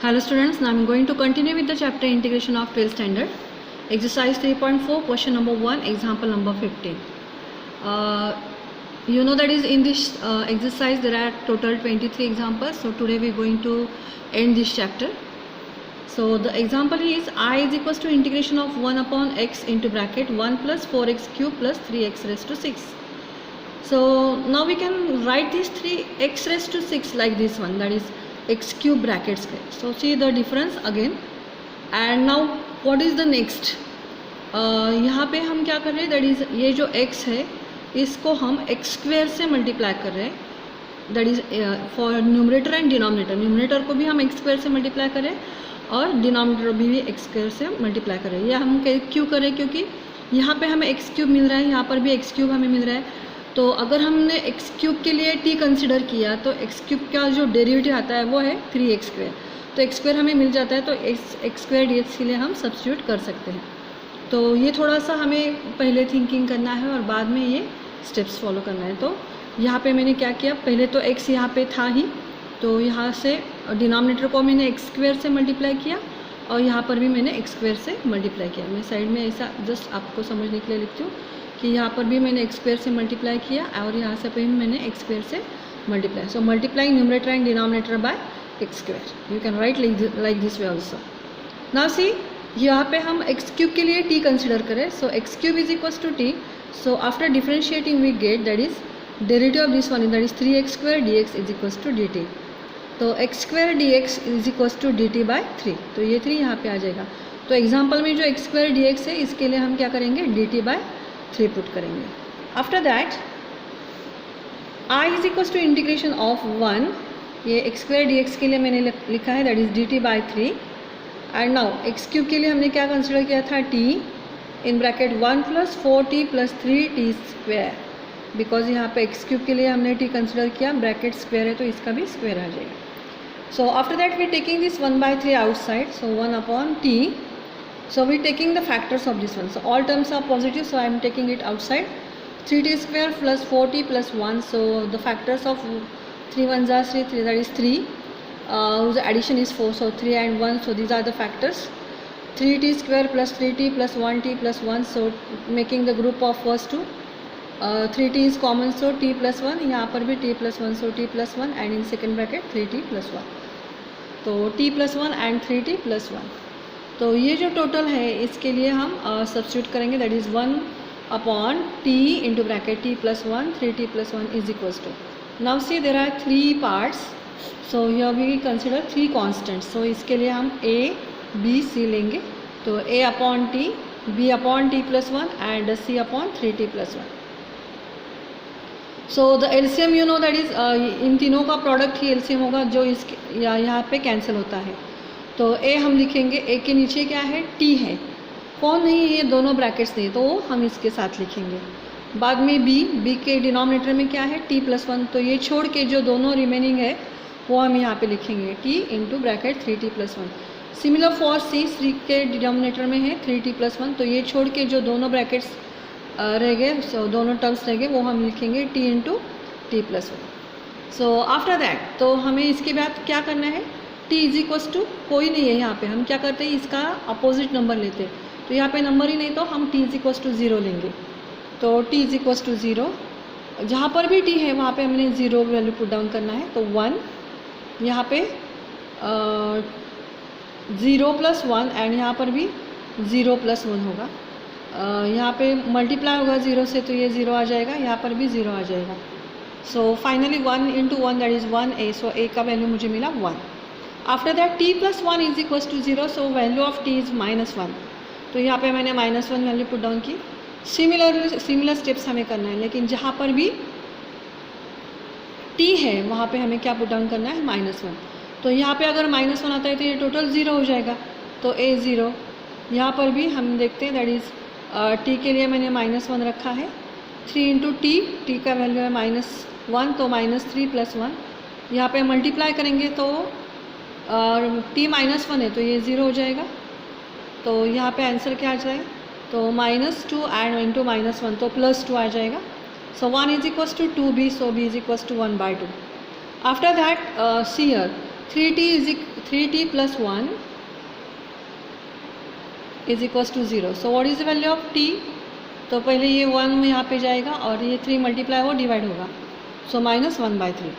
Hello students, now I am going to continue with the chapter integration of 12th standard. Exercise 3.4, question number 1, example number 15. You know that is in this exercise there are total 23 examples. So today we are going to end this chapter. So the example is I is equals to integration of 1 upon x into bracket 1 plus 4x cube plus 3x raised to 6. So now we can write this 3x raised to 6 like this one, that is x cube brackets. So see the difference again. And now what is the next? यहाँ पे हम क्या कर रहे हैं, that is ये जो x है इसको हम x स्क्वेयर से मल्टीप्लाई कर रहे हैं, that is for numerator and denominator. Numerator को भी हम x स्क्वेयर से मल्टीप्लाई कर रहे हैं और डिनोमिनेटर भी x स्क्वेयर से मल्टीप्लाई कर रहे हैं. यह हम क्यों कर रहे हैं? क्योंकि यहाँ पे हमें x क्यूब मिल रहा है, यहाँ पर भी x क्यूब हमें मिल रहा है. तो अगर हमने x क्यूब के लिए t कंसिडर किया तो x क्यूब का जो डेरिवेटिव आता है वो है 3x स्क्वेयर. तो x स्क्वेयर हमें मिल जाता है, तो x स्क्वेयर dx के लिए हम सब्स्टिट्यूट कर सकते हैं. तो ये थोड़ा सा हमें पहले थिंकिंग करना है और बाद में ये स्टेप्स फॉलो करना है. तो यहाँ पे मैंने क्या किया, पहले तो x यहाँ पे था ही, तो यहाँ से डिनोमिनेटर को मैंने x स्क्वेयर से मल्टीप्लाई किया और यहाँ पर भी मैंने x स्क्वेयर से मल्टीप्लाई किया. मैं साइड में ऐसा जस्ट आपको समझने के लिए लिखती हूँ कि यहाँ पर भी मैंने x स्क्वेयर से मल्टीप्लाई किया और यहाँ से भी मैंने x स्क्वेयर से multiply. So multiplying numerator and denominator by x square. You can write like this way also. Now see यहाँ पे हम x क्यूब के लिए t कंसिडर करें. So x cube is equals to t. So after differentiating we get that is derivative of this one, that is 3x square dx is equals to dt. तो x square dx is equals to dt bye 3. तो ये 3 यहाँ पे आ जाएगा. तो example में जो x स्क्वेयर dx है इसके लिए हम क्या करेंगे, dt बाय 3 पुट करेंगे. After that I is equals to integration of 1, ये x स्क्वेयर dx के लिए मैंने लिखा है, that is dt bye 3. And now x cube के लिए हमने क्या कंसिडर किया था, t in bracket 1 plus 4t plus 3t square. Because यहाँ पे x क्यूब के लिए हमने t कंसिडर किया, ब्रैकेट स्क्वेयर है तो इसका भी स्क्वेयर आ जाएगा. So after that we taking this 1/3 outside, so 1 upon t. So we taking the factors of this one. So all terms are positive, so I am taking it outside. 3t square plus 4t plus 1. So the factors of 3 1s are 3, that is 3. Whose addition is 4, so 3 and 1. So these are the factors. 3t square plus 3t plus 1t plus 1. So making the group of first two. 3t is common, so t plus 1. यहाँ पर भी t plus 1, so t plus 1, and in second bracket 3t plus 1. तो t plus 1 and 3t plus 1. तो ये जो total है इसके लिए हम सब्स्टिट्यूट करेंगे, that is 1 upon t into bracket t plus 1, 3t plus 1 is equals to. Now see there are 3 parts, so here we consider 3 constants. So इसके लिए हम a b c लेंगे. तो a upon t, b upon t plus 1 and c upon 3t plus 1. So the LCM you know that is इन तीनों का product ही LCM होगा जो इसके यहाँ पे कैंसिल होता है. तो a हम लिखेंगे, a के नीचे क्या है, t है, कौन नहीं है, ये दोनों ब्रैकेट्स नहीं, तो हम इसके साथ लिखेंगे. बाद में b के डिनोमिनेटर में क्या है, t प्लस 1. तो ये छोड़ के जो दोनों रिमेनिंग है वो हम यहाँ पे लिखेंगे, t into bracket 3t plus 1. Similar for c के डिनोमिनेटर में है 3t प्लस 1. तो ये छोड़ के जो दोनों ब्रैकेट्स रह गए, सो दोनों टर्म्स रह गए, वो हम लिखेंगे t into t plus 1. So after that तो हमें इसके बाद क्या करना है, t इज इक्वल्स टू कोई नहीं है यहाँ पे, हम क्या करते हैं इसका अपोजिट नंबर लेते हैं. तो यहाँ पे नंबर ही नहीं तो हम t इज इक्वल्स टू 0 लेंगे. तो t इज इक्वल्स टू 0, जहाँ पर भी t है वहाँ पे हमने 0 वैल्यू पुट डाउन करना है. तो 1 यहाँ पे 0 प्लस 1 एंड यहाँ पर भी 0 प्लस 1 होगा. यहाँ पे मल्टीप्लाई होगा 0 से, तो ये 0 आ जाएगा, यहाँ पर भी 0 आ जाएगा. So finally 1 into 1 that is 1a. So a का वैल्यू मुझे मिला 1. After that t plus 1 is equals to 0, so value of t is -1. तो यहाँ पे मैंने -1 वैल्यू पुट डाउन की. सिमिलर स्टेप्स हमें करना है, लेकिन जहाँ पर भी t है वहाँ पे हमें क्या पुट डाउन करना है, -1. तो यहाँ पे अगर -1 आता है तो ये टोटल 0 हो जाएगा. तो a 0. यहाँ पर भी हम देखते हैं, दैट इज़ t के लिए मैंने -1 रखा है. 3 इंटू t का वैल्यू है -1, तो -3 प्लस 1. यहाँ पे मल्टीप्लाई करेंगे तो और t -1 है तो ये 0 हो जाएगा. तो यहाँ पे आंसर क्या आ जाएगा, तो -2 एंड इंटू -1 तो +2 आ जाएगा. So 1 is equals to 2b, so b is equals to 1/2. After that see here 3t 3t plus 1 is equals to 0. So what is the value of t? तो पहले ये 1 में यहाँ पे जाएगा और ये 3 मल्टीप्लाई हो डिवाइड होगा, सो -1/3.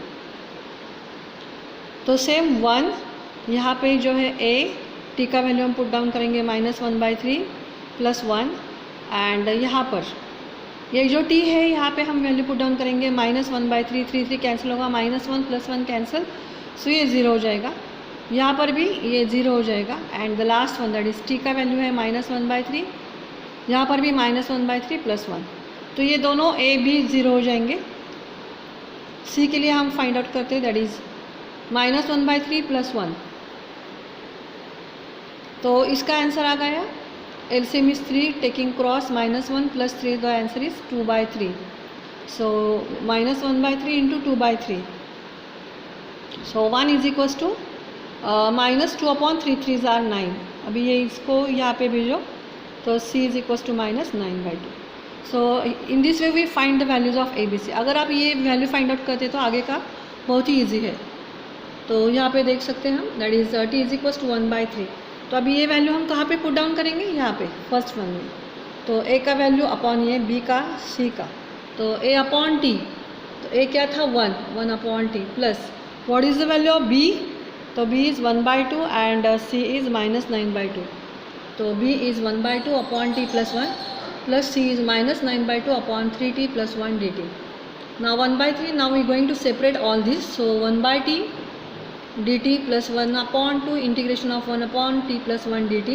तो सेम 1 यहाँ पे जो है a, t का वैल्यू हम पुट डाउन करेंगे -1/3 प्लस 1, एंड यहाँ पर ये जो t है यहाँ पे हम वैल्यू पुट डाउन करेंगे -1/3, 3 कैंसिल होगा, -1 प्लस 1 कैंसिल, सो ये 0 हो जाएगा. यहाँ पर भी ये 0 हो जाएगा, and the last one that is t का वैल्यू है -1/3, यहाँ पर भी -1/3 प्लस 1. तो ये दोनों a b 0 हो जाएंगे. c के लिए हम फाइंड आउट करते हैं, दैट इज -1/3 प्लस 1. तो इसका आंसर आ गया LCM is 3, taking cross -1 plus 3, the answer is 2/3. So -1/3 into 2/3. So 1 is equals to -2/3, 3s are 9. अभी ये इसको यहाँ पे भेजो, तो c is equals to -9/2. So in this way we find the values of ABC. अगर आप ये वैल्यू फाइंड आउट करते तो आगे का बहुत ही ईजी है. तो यहाँ पे देख सकते हैं हम, that is t is equals to 1/3. तो अभी ये वैल्यू हम कहाँ पे पुट डाउन करेंगे? यहाँ पे फर्स्ट वन में. तो a का वैल्यू अपॉन ये, b का, c का, तो a अपॉन t, तो a क्या था 1/t plus what is the value of b? तो b is 1/2 and c is -9/2. तो b is 1/2 upon t plus 1 plus c is -9/2 upon 3t plus 1 dt. Now 1/3, now we going to separate all this. So 1/t dt plus 1/2 integration of 1/t plus 1 dt.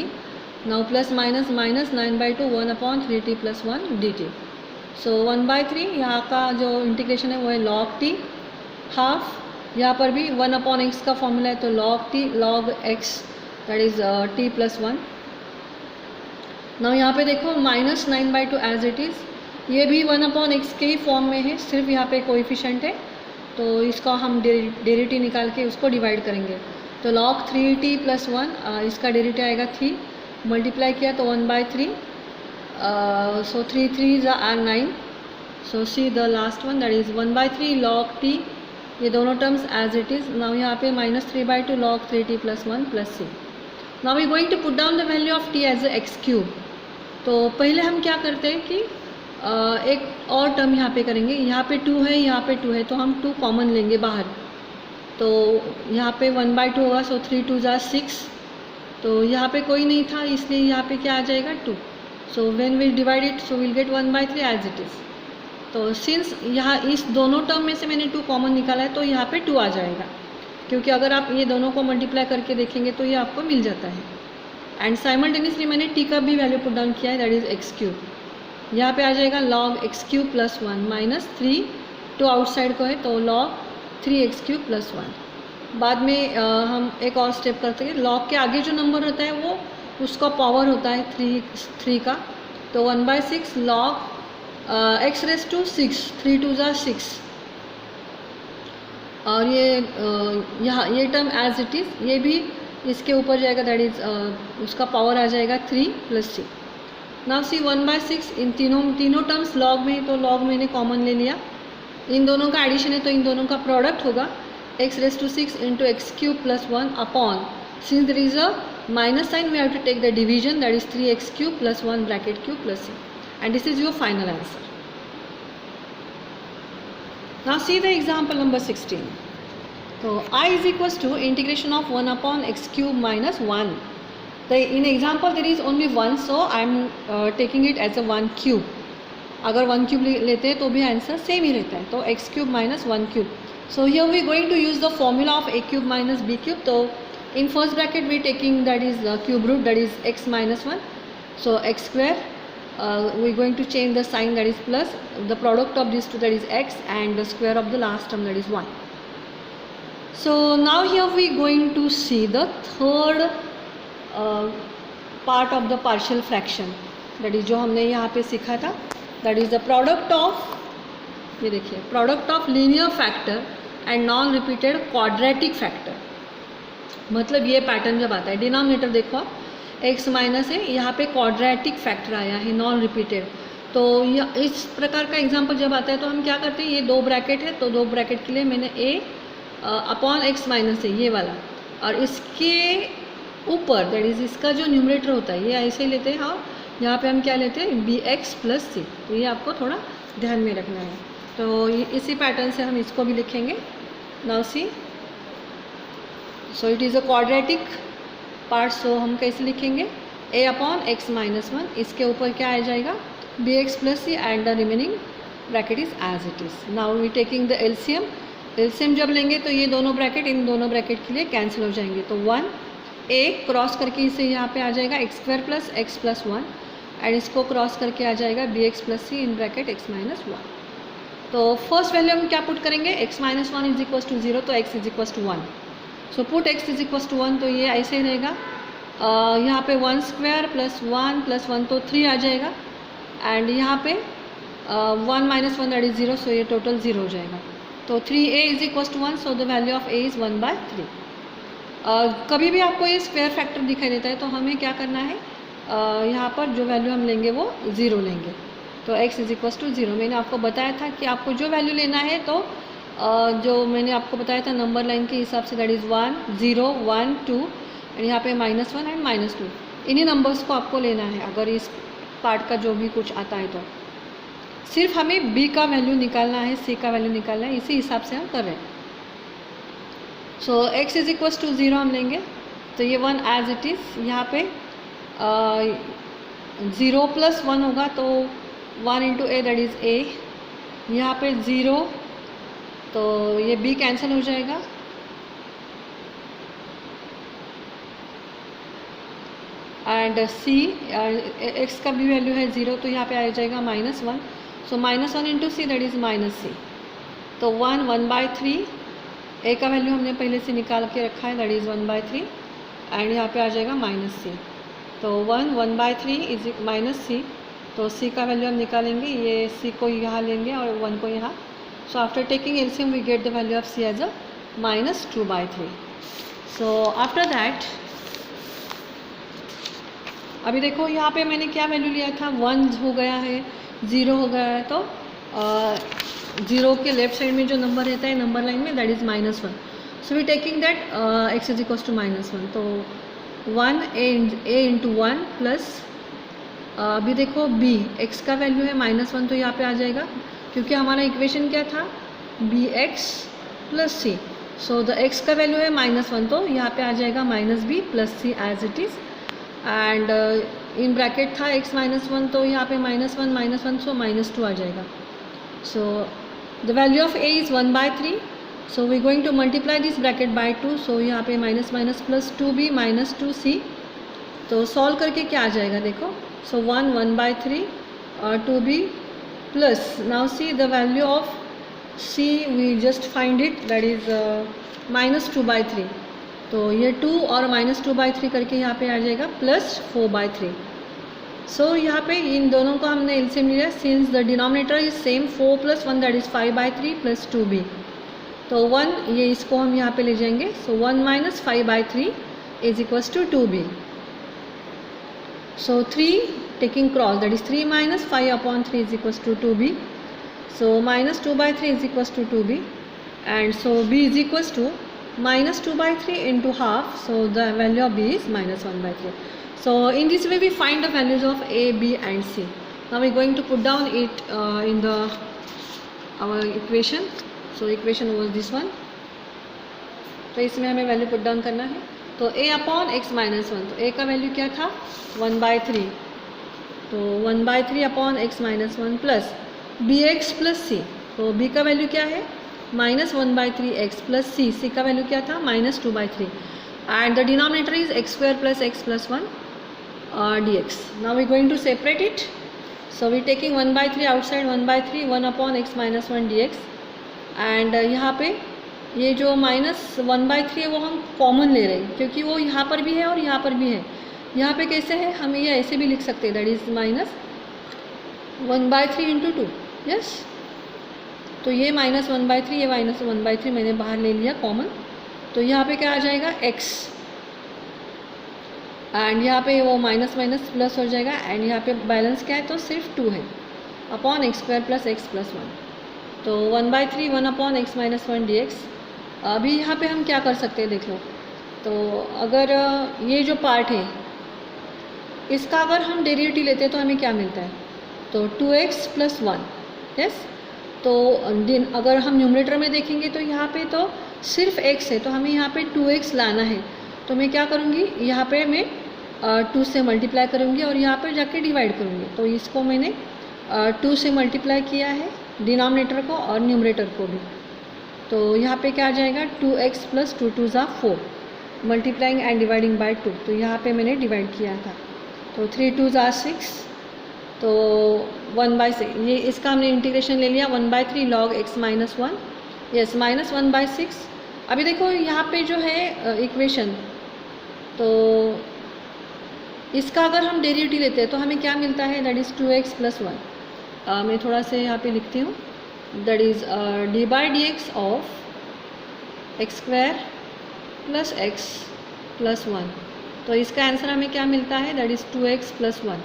Now plus minus -9/2 1/3t plus 1 dt. So 1/3 यहाँ का जो integration है वो है log t half. यहाँ पर भी 1/x का फॉर्मूला है, तो log t log x that is t plus 1. now यहाँ पे देखो -9/2 एज इट इज़, ये भी 1/x के ही फॉर्म में है, सिर्फ यहाँ पे कोएफिशिएंट है, तो इसका हम डेरिवेटिव निकाल के उसको डिवाइड करेंगे. तो log 3t प्लस 1, इसका डेरिवेटिव आएगा 3, मल्टीप्लाई किया तो 1/3, so 3 3s are 9. So see the last one, that is 1/3 log t, ये दोनों terms as it is. Now यहाँ पे -3/2 log 3t plus 1 plus c. Now we going to put down the value of t as x³. तो पहले हम क्या करते हैं कि एक और टर्म यहाँ पे करेंगे. यहाँ पे 2 है, यहाँ पे 2 है, तो हम 2 कॉमन लेंगे बाहर. तो यहाँ पे 1/2 होगा, सो 3 2s are 6. तो यहाँ पे कोई नहीं था, इसलिए यहाँ पे क्या आ जाएगा 2. So when we divide it, so will get 1/3 as it is. तो सिंस यहाँ इस दोनों टर्म में से मैंने 2 कॉमन निकाला है, तो यहाँ पे 2 आ जाएगा, क्योंकि अगर आप ये दोनों को मल्टीप्लाई करके देखेंगे तो ये आपको मिल जाता है. एंड साइमल्टेनियसली मैंने t का भी वैल्यू पुट डाउन किया है, दैट इज़ x³. यहाँ पे आ जाएगा log x³ प्लस 1 -3, 2 आउटसाइड को है, तो log 3x³ प्लस 1. बाद में हम एक और स्टेप करते हैं. log के आगे जो नंबर होता है वो उसका पावर होता है 3 का, तो 1/6 log x⁻⁶, 3 2s are 6. और ये यहाँ ये टर्म एज इट इज़, ये भी इसके ऊपर जाएगा, दैट इज़ उसका पावर आ जाएगा 3 प्लस c. नाउ सी 1/6, इन तीनों टर्म्स log में, तो log मैंने कॉमन ले लिया. इन दोनों का एडिशन है, तो इन दोनों का प्रोडक्ट होगा x⁻⁶ into x³ plus 1 upon, since there is a minus sign we have to take the division, that is 3x³ plus 1 bracket cube plus c. And this is your final answer. Now see the example number 16. तो I is equals to integration of 1/x³ minus 1. In example there is only 1, so I am taking it as a 1³. अगर 1³ लेते हैं तो भी answer same ही रहता है, तो x³ minus 1³. So here we going to use the formula of a³ minus b³. तो in first bracket we taking that is the cube root, that is x minus 1. So x², we going to change the sign, that is plus the product of these two, that is x, and the square of the last term, that is 1. So now here we going to see the third part of the partial fraction, that is जो हमने यहाँ पे सीखा था, that is the product of, ये देखिए, product of linear factor and non repeated quadratic factor. मतलब ये पैटर्न जब आता है, डिनोमिनेटर देखो x माइनस है, यहाँ पे क्वाड्रेटिक फैक्टर आया है नॉन रिपीटेड. तो इस प्रकार का एग्जाम्पल जब आता है तो हम क्या करते हैं, ये 2 ब्रैकेट है, तो 2 ब्रैकेट के लिए मैंने a अपॉन x माइनस है ये वाला, और इसके ऊपर दैट इज़ इसका जो न्यूमरेटर होता है ये ऐसे ही लेते हैं और यहाँ पे हम क्या लेते हैं बी एक्स प्लस सी। तो ये आपको थोड़ा ध्यान में रखना है। तो इसी पैटर्न से हम इसको भी लिखेंगे। Now see, so it is a quadratic part, so हम कैसे लिखेंगे a upon x minus one, इसके ऊपर क्या आ जाएगा b x plus c and the remaining bracket is as it is. Now we taking the LCM. LCM जब लेंगे तो ये दोनों ब्रैकेट इन दोनों ब्रैकेट के लिए कैंसिल हो जाएंगे। तो 1 a क्रॉस करके इसे यहाँ पे आ जाएगा x square plus x plus one and इसको क्रॉस करके आ जाएगा b x plus c in bracket x minus one. तो फर्स्ट वैल्यू हम क्या पुट करेंगे x minus one is equal to 0, तो x is equal to 1। So put x is equal to 1, तो ये ऐसे ही रहेगा। यहाँ पे 1 स्क्वायर प्लस 1 तो 3 आ जाएगा एंड यहाँ पे 1 माइनस 1 दैट इज 0, सो ये टोटल 0 हो जाएगा। तो 3a is equal to 1, so the value of a is 1/3। कभी भी आपको ये स्क्वायर फैक्टर दिखाई देता है तो हमें क्या करना है, यहाँ पर जो वैल्यू हम लेंगे वो 0 लेंगे। तो x इज इक्वल टू 0। मैंने आपको बताया था कि आपको जो वैल्यू लेना है तो जो मैंने आपको बताया था नंबर लाइन के हिसाब से दैट इज़ 1 0 1 2 एंड यहाँ पे -1 एंड -2, इन्हीं नंबर्स को आपको लेना है। अगर इस पार्ट का जो भी कुछ आता है तो सिर्फ हमें b का वैल्यू निकालना है, c का वैल्यू निकालना है, इसी हिसाब से हम कर रहे हैं। सो x इज इक्वल टू 0 हम लेंगे तो ये 1 एज इट इज़। यहाँ पे 0 + 1 होगा तो 1 into a that is a। यहाँ पे 0 तो ये b कैंसिल हो जाएगा एंड c x का भी वैल्यू है 0, तो यहाँ पे आ जाएगा -1। सो -1 into c that is -c। तो 1/3, a का वैल्यू हमने पहले से निकाल के रखा है दैट इज़ 1/3 एंड यहाँ पे आ जाएगा -c। तो 1/3 इज -c, तो c का वैल्यू हम निकालेंगे, ये c को यहाँ लेंगे और 1 को यहाँ। So after taking LCM we get the value of c as a -2/3। So after that अभी देखो यहाँ पे मैंने क्या वैल्यू लिया था, 1 हो गया है 0 हो गया है। तो 0 के लेफ्ट साइड में जो नंबर रहता है नंबर लाइन में that is -1। So we taking that x is equal to -1, तो 1 a इंटू 1 प्लस अभी देखो b x का वैल्यू है -1, तो यहाँ पे आ जाएगा क्योंकि हमारा इक्वेशन क्या था bx plus c। So the x का वैल्यू है -1, तो यहाँ पे आ जाएगा -b plus c as it is and in bracket था x -1, तो यहाँ पे -1 -1 सो -2 आ जाएगा। So the value of a is 1/3. So we are going to multiply this bracket by 2. So यहाँ पे -, plus 2b minus 2c. तो सॉल्व करके क्या आ जाएगा देखो। So 1/3 2b plus now see the value of c we just find it that is -2/3. तो ये 2 और -2/3 करके यहाँ पे आ जाएगा +4/3। सो यहाँ पे इन दोनों को हमने एलसीएम लिया since the denominator is same 4 + 1 that is 5/3 plus 2b। तो 1 ये इसको हम यहाँ पे ले जाएंगे। So 1 - 5/3 is equals to 2b। So 3 taking cross that is 3 - 5/3 is equals to 2b। So -2/3 is equals to 2b and so b is equals to -2/3 into half. So the value of b is -1/3. So in this way we find the values of a, b and c. Now we are going to put down it in our equation. So equation was this one. तो इसमें हमें value put down करना है। तो a upon x -1, तो a का value क्या था 1/3, तो 1/3 upon x -1 plus bx plus c। तो b का वैल्यू क्या है -1/3x प्लस c का वैल्यू क्या था -2/3 and the denominator is x² plus x plus 1 dx. Now we are going to separate it. So we taking 1/3 outside 1/3 1 upon x minus 1 dx and यहाँ पे ये जो -1/3 है वो हम कॉमन ले रहे हैं क्योंकि वो यहाँ पर भी है और यहाँ पर भी है। यहाँ पे कैसे है, हम ये ऐसे भी लिख सकते हैं दैट इज़ -1/3 इंटू 2। यस, तो ये -1/3 ये -1/3 मैंने बाहर ले लिया कॉमन। तो यहाँ पे क्या आ जाएगा x एंड यहाँ पे वो माइनस प्लस हो जाएगा एंड यहाँ पे बैलेंस क्या है तो सिर्फ 2 है upon x² plus x plus 1। तो 1/3 1 अपॉन x - 1 dx। अभी यहाँ पे हम क्या कर सकते हैं देख लो, तो अगर ये जो पार्ट है इसका अगर हम डेरिवेटिव लेते हैं तो हमें क्या मिलता है, तो 2x + 1। यस, तो अगर हम न्यूमरेटर में देखेंगे तो यहाँ पे तो सिर्फ x है, तो हमें यहाँ पे 2x लाना है। तो मैं क्या करूँगी, यहाँ पे मैं 2 से मल्टीप्लाई करूँगी और यहाँ पे जाके डिवाइड करूँगी। तो इसको मैंने 2 से मल्टीप्लाई किया है, डिनोमिनेटर को और न्यूमरेटर को भी। तो यहाँ पे क्या आ जाएगा, 2x + 2 2 = 4, multiplying and dividing by 2। तो यहाँ पे मैंने डिवाइड किया था, तो 3 2 = 6, तो 1/6, ये इसका हमने इंटीग्रेशन ले लिया 1/3 log x - 1। यस, -1/6। अभी देखो यहाँ पे जो है इक्वेशन, तो इसका अगर हम डेरिवेटिव लेते हैं तो हमें क्या मिलता है, दैट इज़ 2x + 1। मैं थोड़ा से यहाँ पे लिखती हूँ, that is d/dx of x² + x + 1। तो इसका आंसर हमें क्या मिलता है, दैट इज़ 2x + 1।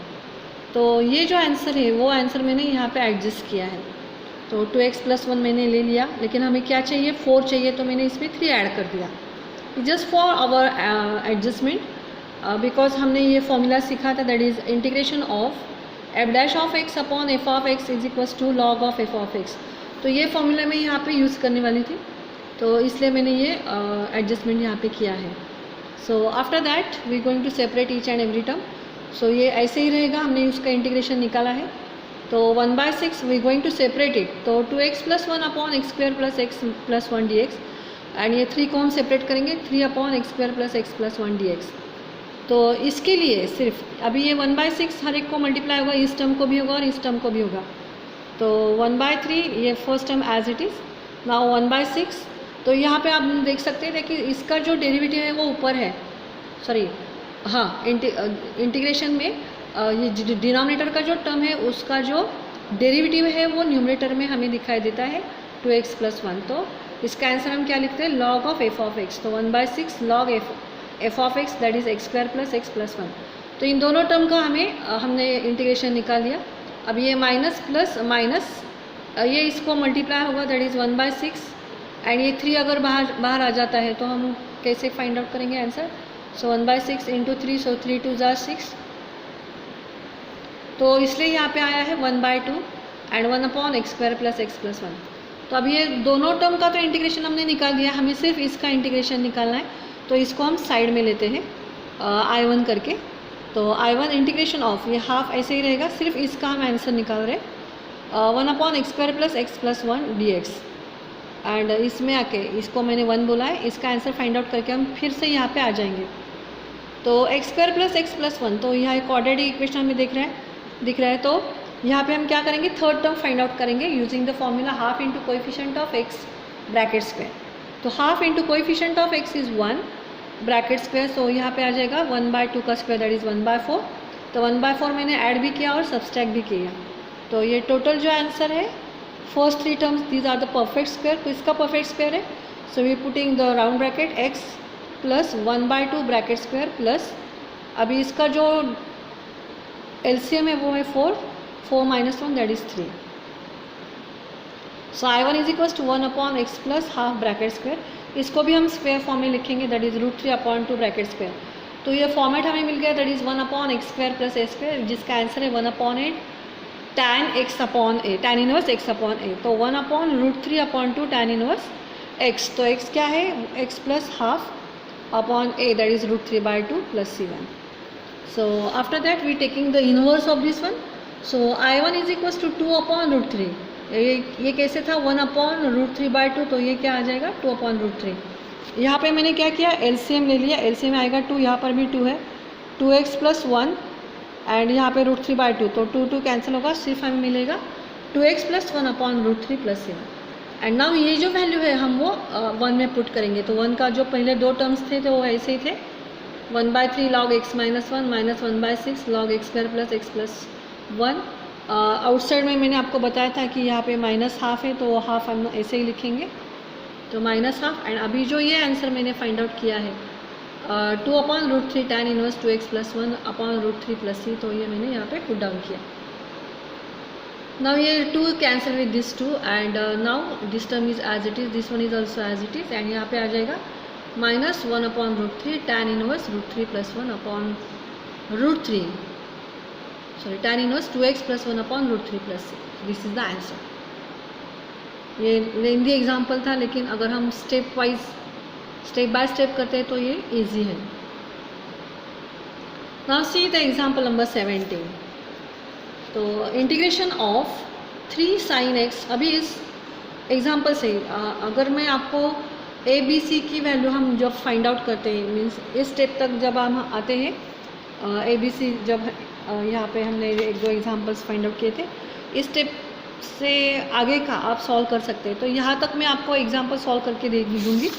तो ये जो आंसर है वो आंसर मैंने यहाँ पे एडजस्ट किया है। तो 2x + 1 मैंने ले लिया, लेकिन हमें क्या चाहिए, 4 चाहिए, तो मैंने इसमें 3 ऐड कर दिया, just for our adjustment, because हमने ये फॉर्मूला सीखा था, that is integration of f' upon f(x) = log of f(x). तो ये फॉर्मूला मैं यहाँ पे यूज़ करने वाली थी, तो इसलिए मैंने ये एडजस्टमेंट यहाँ पे किया है। So after that we going to separate each and every term. So ये ऐसे ही रहेगा, हमने उसका इंटीग्रेशन निकाला है। तो 1/6 we going to separate it, तो 2x + 1 upon x² + x + 1 dx, and ये 3 को हम सेपरेट करेंगे, 3 अपॉन x² + x + 1 dx। तो इसके लिए सिर्फ अभी ये 1/6 हर एक को मल्टीप्लाई होगा, इस टर्म को भी होगा और इस टर्म को भी होगा। तो 1/3 ये first term as it is, now 1/6। तो यहाँ पे आप देख सकते हैं, देखिए इसका जो डेरिवेटिव है वो ऊपर है, सॉरी हाँ, इंटीग्रेशन में ये डिनोमिनेटर का जो टर्म है उसका जो डेरिवेटिव है वो न्यूमरेटर में हमें दिखाई देता है 2x + 1। तो इसका आंसर हम क्या लिखते हैं, log of f(x). तो 1/6 log f(x), that is x² + x + 1। तो इन दोनों टर्म का हमने इंटीग्रेशन निकाल लिया। अब ये माइनस प्लस माइनस, ये इसको मल्टीप्लाई होगा, दैट इज़ 1/6, एंड ये 3 अगर बाहर आ जाता है तो हम कैसे फाइंड आउट करेंगे आंसर। सो 1/6 × 3, सो 3 2 = 6। तो इसलिए यहाँ पे आया है 1/2 एंड 1 अपॉन x² + x + 1। तो अब ये दोनों टर्म का तो इंटीग्रेशन हमने निकाल दिया, हमें सिर्फ इसका इंटीग्रेशन निकालना है। तो इसको हम साइड में लेते हैं I1 करके। तो I1 इंटीग्रेशन ऑफ, ये हाफ ऐसे ही रहेगा, सिर्फ इसका हम आंसर निकाल रहे 1 upon x² + x + 1 dx। And इसमें आके इसको मैंने 1 बोला है, इसका आंसर फाइंड आउट करके हम फिर से यहाँ पे आ जाएंगे। तो x² + x + 1, तो यहाँ एक क्वाड्रेटिक इक्वेशन हमें दिख रहा है। तो यहाँ पे हम क्या करेंगे, थर्ड टर्म फाइंड आउट करेंगे using the formula half into coefficient of x bracket square. तो half into coefficient of x is 1 bracket square, so यहाँ पे आ जाएगा 1/2 का स्क्वायर, दैट इज़ 1/4। तो 1/4 मैंने ऐड भी किया और सब्सट्रैक्ट भी किया। तो ये टोटल जो आंसर है, first 3 terms these are the perfect square. तो इसका परफेक्ट स्क्वायर है, so we putting the round bracket x + 1/2 bracket square plus, अभी इसका जो LCM है वो है 4 - 1, that is 3। So I1 = 1 upon x + half bracket square. इसको भी हम स्क्वायर फॉर्म में लिखेंगे, that is √3 upon 2 bracket square. तो ये फॉर्मेट हमें मिल गया, that is 1 upon x² + a², जिसका आंसर है 1/8 tan x upon a, tan inverse x upon a। तो 1 upon √3 upon 2 tan inverse x। तो x क्या है, x + half upon a, that is √3/2 + c1। So after that we taking the inverse of this one. So I1 = 2 upon √3। ये कैसे था, 1 upon √3/2, तो ये क्या आ जाएगा 2 अपॉन √3। यहाँ पे मैंने क्या किया, LCM ले लिया, LCM आएगा 2, यहाँ पर भी 2 है, 2x + 1 एंड यहाँ पे √3/2, तो 2 2 कैंसिल होगा, सिर्फ हमें मिलेगा 2x + 1 upon √3 + c1। And now ये जो वैल्यू है हम वो 1 में पुट करेंगे। तो 1 का जो पहले 2 टर्म्स थे तो वो ऐसे ही थे, 1/3 log x - 1 minus 1/6 log x² + x + 1। Outside में मैंने आपको बताया था कि यहाँ पे -½ है, तो वो हाफ हम ऐसे ही लिखेंगे, तो -½ एंड अभी जो ये आंसर मैंने फाइंड आउट किया है 2 upon √3 tan inverse 2x + 1 upon √3 + c, तो ये मैंने यहाँ पे पुट डाउन किया। नाउ ये 2 cancel with this 2 and now this term is as it is, this one is also as it is, and यहाँ पे आ जाएगा minus 1/√3 tan inverse √3 + 1/√3, sorry tan inverse 2x + 1/√3 + 6. This is the answer. ये lengthy example था, लेकिन अगर हम step by step करते हैं तो ये इजी है. Now see the example number 17. तो इंटीग्रेशन ऑफ 3 sin x. अभी इस एग्जाम्पल से अगर मैं आपको ए बी सी की वैल्यू हम जब फाइंड आउट करते हैं, मीन्स इस स्टेप तक जब हम आते हैं, ए बी सी जब यहाँ पे हमने 1-2 एग्जाम्पल्स फाइंड आउट किए थे, इस स्टेप से आगे का आप सॉल्व कर सकते हैं. तो यहाँ तक मैं आपको एग्जाम्पल सॉल्व करके दे दूँगी,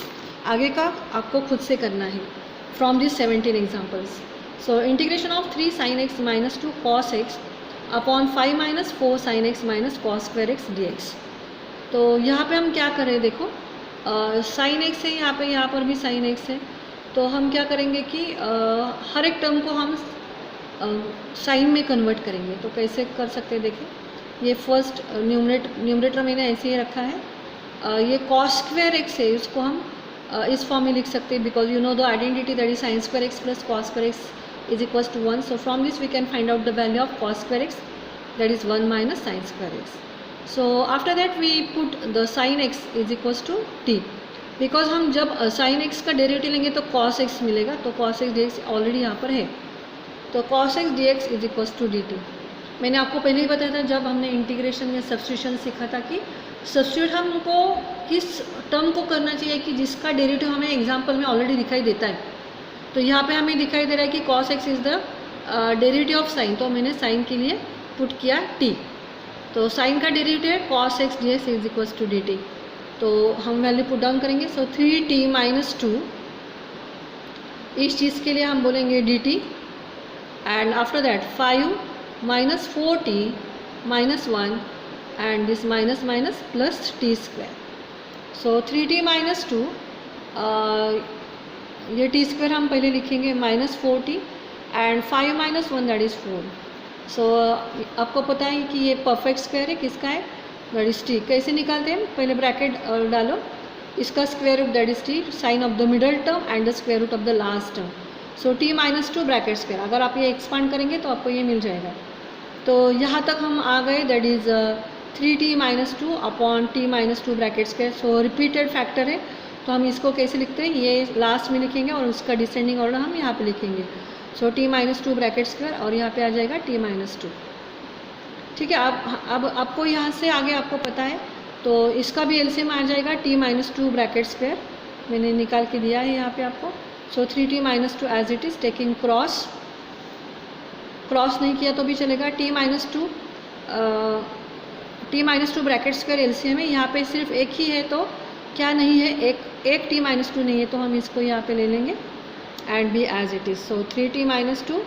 आगे का आपको खुद से करना है from this 17 examples. So integration of 3 sin x - 2 cos x upon 5 - 4 sin x - cos square x dx. तो यहाँ पे हम क्या करें, देखो साइन एक्स है, यहाँ पर भी साइन एक्स है. तो हम क्या करेंगे कि हर एक टर्म को हम साइन में कन्वर्ट करेंगे. तो कैसे कर सकते हैं, देखिए ये फर्स्ट न्यूमरेटर मैंने ऐसे ही रखा है. ये cos square x है, इसको हम इस फॉर्म में लिख सकते हैं, because you know the identity that is sin square x + cos square x is equals to 1. So from this we can find out the value of cos square x, that is 1 - sin square x. So after that we put the sin x is equals to t, because हम जब sin x का derivative लेंगे तो cos x मिलेगा. तो cos x dx already यहाँ पर है. तो cos x dx is equals to dt. मैंने आपको पहले ही बताया था जब हमने इंटीग्रेशन या सब्स्टिट्यूशन सीखा था कि सब्स्टिट्यूट हमको किस टर्म को करना चाहिए कि जिसका डेरिवेटिव हमें एग्जाम्पल में ऑलरेडी दिखाई देता है. तो यहाँ पे हमें दिखाई दे रहा है कि cos x is the derivative of sine. तो मैंने साइन के लिए पुट किया t. तो साइन का डेरिवेटिव है cos x dx is equals to dt. तो हम वैल्यू पुट डाउन करेंगे. सो 3t - 2, इस चीज़ के लिए हम बोलेंगे dt. And after that 5 - 4t - 1 and this minus plus t square. So 3t - 2, ये t स्क्वायर हम पहले लिखेंगे -4t एंड 5 - 1 दैट इज़ 4. सो आपको पता है कि ये परफेक्ट स्क्वायर है, किसका है, दैट इज टी. कैसे निकालते हैं, पहले ब्रैकेट डालो, इसका square root that is t, sign of the middle term and the square root of the last term. So t - 2 bracket square. अगर आप ये एक्सपांड करेंगे तो आपको ये मिल जाएगा. तो यहाँ तक हम आ गए, that is 3t - 2 upon t - 2 bracket square. So repeated factor है, तो हम इसको कैसे लिखते हैं, ये लास्ट में लिखेंगे और उसका डिसेंडिंग ऑर्डर हम यहाँ पे लिखेंगे. सो t - 2 ब्रैकेट स्क्वायर और यहाँ पे आ जाएगा t - 2. ठीक है. अब आपको यहाँ से आगे आपको पता है, तो इसका भी एलसीएम आ जाएगा t - 2 ब्रैकेट स्क्वायर. मैंने निकाल के दिया है यहाँ पे आपको. So 3t - 2 as it is, taking cross नहीं किया तो भी चलेगा. t - 2 ब्रैकेट स्क्वायर एलसीएम है. यहाँ पे सिर्फ एक ही है, तो क्या नहीं है, एक t - 2 नहीं है, तो हम इसको यहाँ पे ले लेंगे and b as it is. So 3t - 2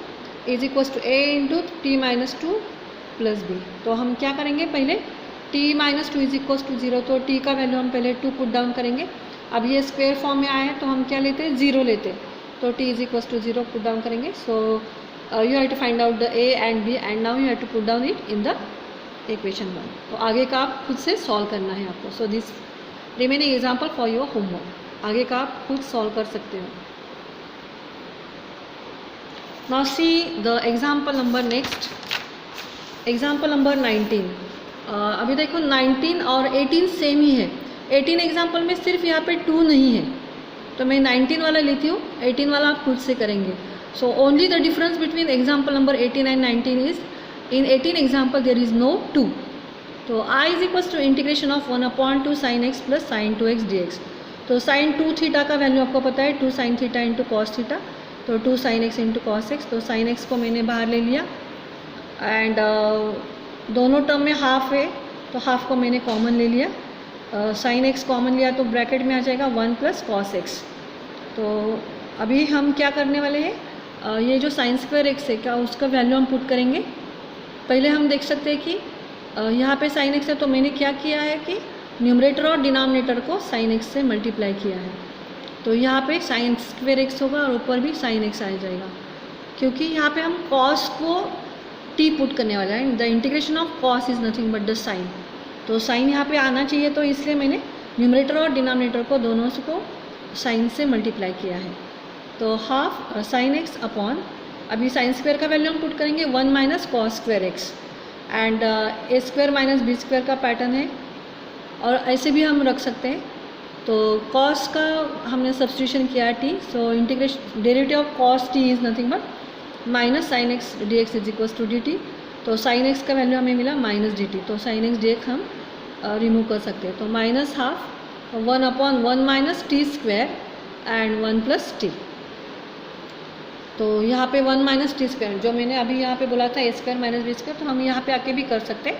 is equals to a into t - 2 plus b. तो हम क्या करेंगे, पहले t - 2 is equals to 0. तो t का वैल्यू हम पहले 2 पुट डाउन करेंगे. अब ये स्क्वायर फॉर्म में आया है, तो हम क्या लेते हैं, 0 लेते हैं. तो t is equals to 0 put down करेंगे. सो you have to find out the a and b and now you have to put down it in the equation 1. तो आगे का आप खुद से सॉल्व करना है आपको. So this remaining example for your homework. आगे का आप खुद सॉल्व कर सकते हो. Now see the example number next. Example number 19. अभी देखो 19 और 18 सेम ही है. 18 एग्जाम्पल में सिर्फ यहाँ पे 2 नहीं है, तो मैं 19 वाला लेती हूँ. 18 वाला आप खुद से करेंगे. So only the difference between example number 18 and 19 is in 18 example there is no 2. तो i is equals to integration of 1/2 sin x + sin 2x dx. तो sin 2 थीटा का वैल्यू आपको पता है, 2 sin theta into cos theta. तो 2 sin x into cos x. तो sin x को मैंने बाहर ले लिया एंड दोनों टर्म में हाफ है, तो हाफ को मैंने कॉमन ले लिया. sin x कॉमन लिया तो ब्रैकेट में आ जाएगा 1 + cos x. तो अभी हम क्या करने वाले हैं, ये जो sin स्क्वायर x है, क्या उसका वैल्यू हम पुट करेंगे. पहले हम देख सकते हैं कि यहाँ पे sin x है, तो मैंने क्या किया है कि न्यूमरेटर और डिनोमिनेटर को sin x से मल्टीप्लाई किया है. तो यहाँ पे sin स्क्वायर x होगा और ऊपर भी sin x आ जाएगा, क्योंकि यहाँ पे हम cos को t पुट करने वाला है. The integration of cos is nothing but the sin. तो sin यहाँ पे आना चाहिए, तो इसलिए मैंने न्यूमरेटर और डिनोमिनेटर को दोनों को साइन से मल्टीप्लाई किया है। तो हाफ साइन एक्स अपॉन, अभी साइन स्क्वायर का वैल्यू हम पुट करेंगे 1 minus cos square x, and a square minus b square का पैटर्न है, और ऐसे भी हम रख सकते हैं। तो कॉस का हमने सब्स्टिट्यूशन किया t, so integration derivative of cos t is nothing but minus sine x d x is equals to d t. तो साइन एक्स का वैल्यू हमें मिला माइनस डी टी, तो साइन एक्स डी एक्स हम remove कर सकते हैं। तो minus half 1 upon 1 minus t square and 1 plus t. तो यहाँ पे 1 माइनस टी स्क्वायर, जो मैंने अभी यहाँ पे बोला था ए स्क्वायर माइनस बी स्क्वायर, तो हम यहाँ पे आके भी कर सकते हैं।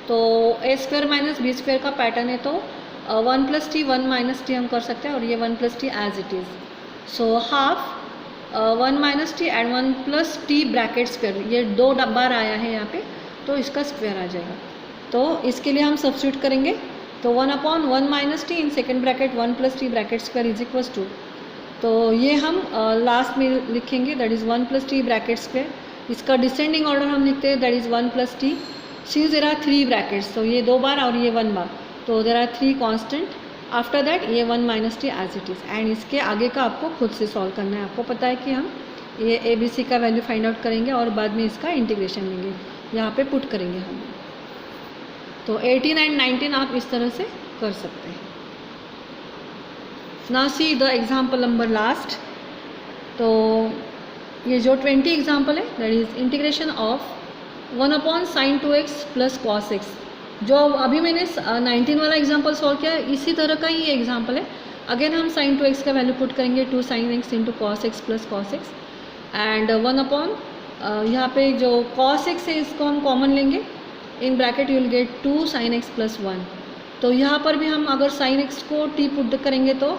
तो ए स्क्वायर माइनस बी स्क्वायर का पैटर्न है, तो 1 प्लस टी 1 माइनस टी हम कर सकते हैं, और ये 1 plus t as it is. So half 1 minus t and 1 plus t bracket square, ये 2 बार आया है यहाँ पे, तो इसका स्क्वायर आ जाएगा। तो इसके लिए हम सब्स्टिट्यूट करेंगे, तो 1 upon 1 minus t in second bracket 1 plus t bracket square is equals to, तो ये हम लास्ट में लिखेंगे, that is 1 plus t bracket square. इसका डिसेंडिंग ऑर्डर हम लिखते हैं, that is 1 plus t, since there are 3 brackets, तो ये 2 बार और ये 1 बार, तो there are 3 constant. After that ये 1 minus t as it is, and इसके आगे का आपको खुद से सॉल्व करना है। आपको पता है कि हम ये ए बी सी का वैल्यू फाइंड आउट करेंगे और बाद में इसका इंटीग्रेशन लेंगे, यहाँ पे पुट करेंगे हम। तो 18 एंड 19 आप इस तरह से कर सकते हैं। Now see the example number last. तो ये जो 20 एग्जाम्पल है, that is integration of 1 upon sine 2x plus cos x. जो अभी मैंने 19 वाला एग्जाम्पल सॉल्व किया, इसी तरह का ही ये एग्जाम्पल है। अगेन हम साइन 2x का वैल्यू पुट करेंगे 2 sine x into cos x plus cos x, and 1 upon यहाँ पे जो कॉस एक्स है इसको हम कॉमन लेंगे, in bracket you will get 2 sine x plus 1। तो यहाँ पर भी हम अगर साइन एक्स को टी पुट करेंगे तो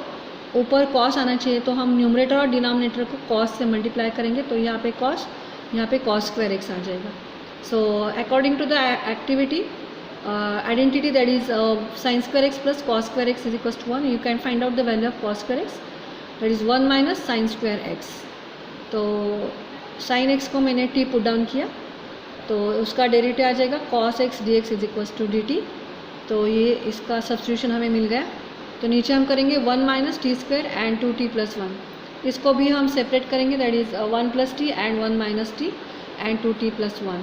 ऊपर कॉस आना चाहिए, तो हम न्यूमरेटर और डिनोमिनेटर को कॉस से मल्टीप्लाई करेंगे, तो यहाँ पे कॉस, यहाँ पे कॉस स्क्वायर एक्स आ जाएगा। So according to the activity identity, that is sine square x plus cos square x is equals to 1, you can find out the value of cos square x, that is 1 minus sine square x. तो sine x को मैंने T put down किया, तो उसका derivative आ जाएगा cos x d x is equals to d t. तो ये इसका सब्स्टिट्यूशन हमें मिल गया। तो नीचे हम करेंगे 1 minus t square and 2t plus 1, इसको भी हम सेपरेट करेंगे, that is 1 plus T and 1 minus t and 2t plus 1।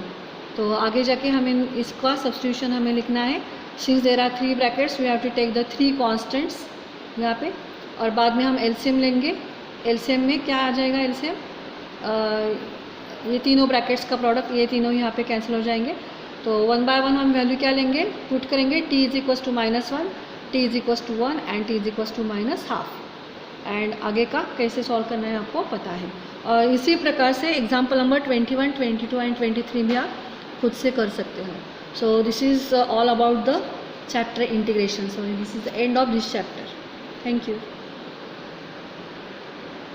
तो आगे जाके हमें इसका सब्स्टिट्यूशन हमें लिखना है, since there are 3 brackets we have to take the 3 constants यहाँ पे, और बाद में हम एलसीएम लेंगे। एलसीएम में क्या आ जाएगा, एलसीएम ये तीनों ब्रैकेट्स का प्रोडक्ट, ये तीनों यहाँ पे कैंसिल हो जाएंगे। तो 1 बाय 1 हम वैल्यू क्या लेंगे, पुट करेंगे, t is equals to -1, t is equals to 1 and t is equals to -1/2। And आगे का कैसे सॉल्व करना है आपको पता है। और इसी प्रकार से एग्जाम्पल नंबर 21, 22 एंड 23 भी आप खुद से कर सकते हो। So this is all about the chapter integration. So this is the end of this chapter. Thank you.